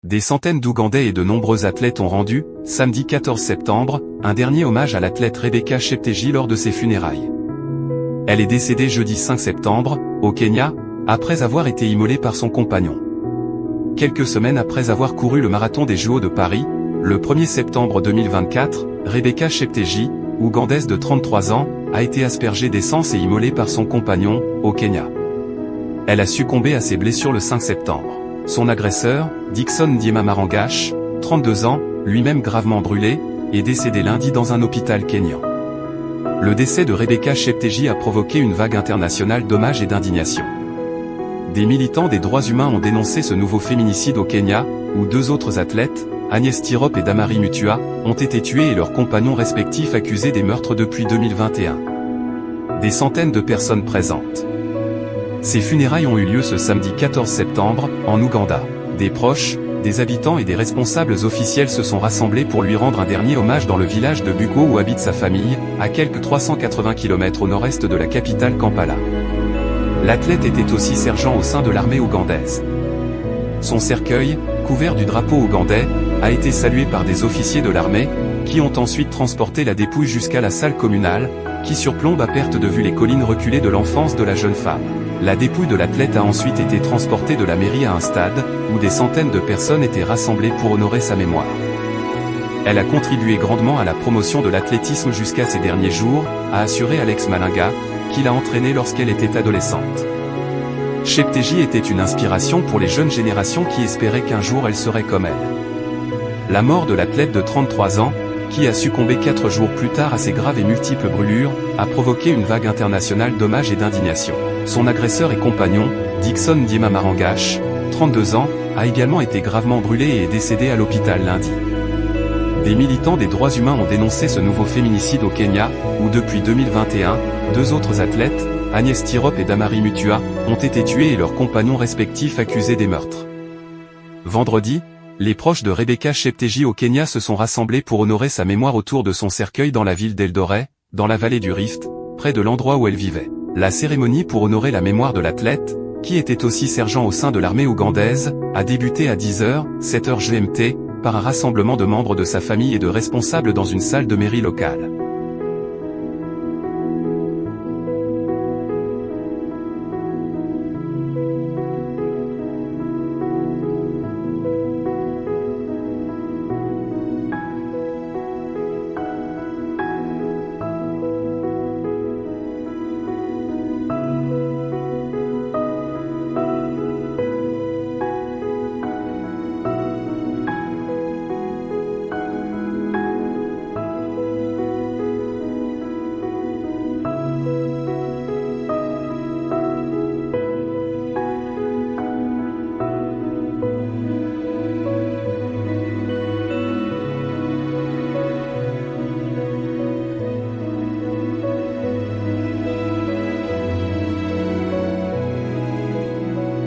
Des centaines d'Ougandais et de nombreux athlètes ont rendu, samedi 14 septembre, un dernier hommage à l'athlète Rebecca Cheptegei lors de ses funérailles. Elle est décédée jeudi 5 septembre, au Kenya, après avoir été immolée par son compagnon. Quelques semaines après avoir couru le marathon des JO de Paris, le 1er septembre 2024, Rebecca Cheptegei, ougandaise de 33 ans, a été aspergée d'essence et immolée par son compagnon, au Kenya. Elle a succombé à ses blessures le 5 septembre. Son agresseur, Dickson Ndiema Marangash, 32 ans, lui-même gravement brûlé, est décédé lundi dans un hôpital kényan. Le décès de Rebecca Cheptegei a provoqué une vague internationale d'hommages et d'indignation. Des militants des droits humains ont dénoncé ce nouveau féminicide au Kenya, où 2 autres athlètes, Agnès Tirop et Damari Mutua, ont été tués et leurs compagnons respectifs accusés des meurtres depuis 2021. Des centaines de personnes présentes. Ces funérailles ont eu lieu ce samedi 14 septembre, en Ouganda. Des proches, des habitants et des responsables officiels se sont rassemblés pour lui rendre un dernier hommage dans le village de Bugo où habite sa famille, à quelques 380 km au nord-est de la capitale Kampala. L'athlète était aussi sergent au sein de l'armée ougandaise. Son cercueil, couvert du drapeau ougandais, a été salué par des officiers de l'armée, qui ont ensuite transporté la dépouille jusqu'à la salle communale, qui surplombe à perte de vue les collines reculées de l'enfance de la jeune femme. La dépouille de l'athlète a ensuite été transportée de la mairie à un stade, où des centaines de personnes étaient rassemblées pour honorer sa mémoire. Elle a contribué grandement à la promotion de l'athlétisme jusqu'à ces derniers jours, a assuré Alex Malinga, qui l'a entraînée lorsqu'elle était adolescente. Cheptegei était une inspiration pour les jeunes générations qui espéraient qu'un jour elle serait comme elle. La mort de l'athlète de 33 ans, qui a succombé 4 jours plus tard à ses graves et multiples brûlures, a provoqué une vague internationale d'hommages et d'indignation. Son agresseur et compagnon, Dickson Ndiema Marangash, 32 ans, a également été gravement brûlé et est décédé à l'hôpital lundi. Des militants des droits humains ont dénoncé ce nouveau féminicide au Kenya, où depuis 2021, 2 autres athlètes, Agnès Tirop et Damari Mutua, ont été tués et leurs compagnons respectifs accusés des meurtres. Vendredi, les proches de Rebecca Cheptegei au Kenya se sont rassemblés pour honorer sa mémoire autour de son cercueil dans la ville d'Eldoret, dans la vallée du Rift, près de l'endroit où elle vivait. La cérémonie pour honorer la mémoire de l'athlète, qui était aussi sergent au sein de l'armée ougandaise, a débuté à 10h, 7h GMT, par un rassemblement de membres de sa famille et de responsables dans une salle de mairie locale.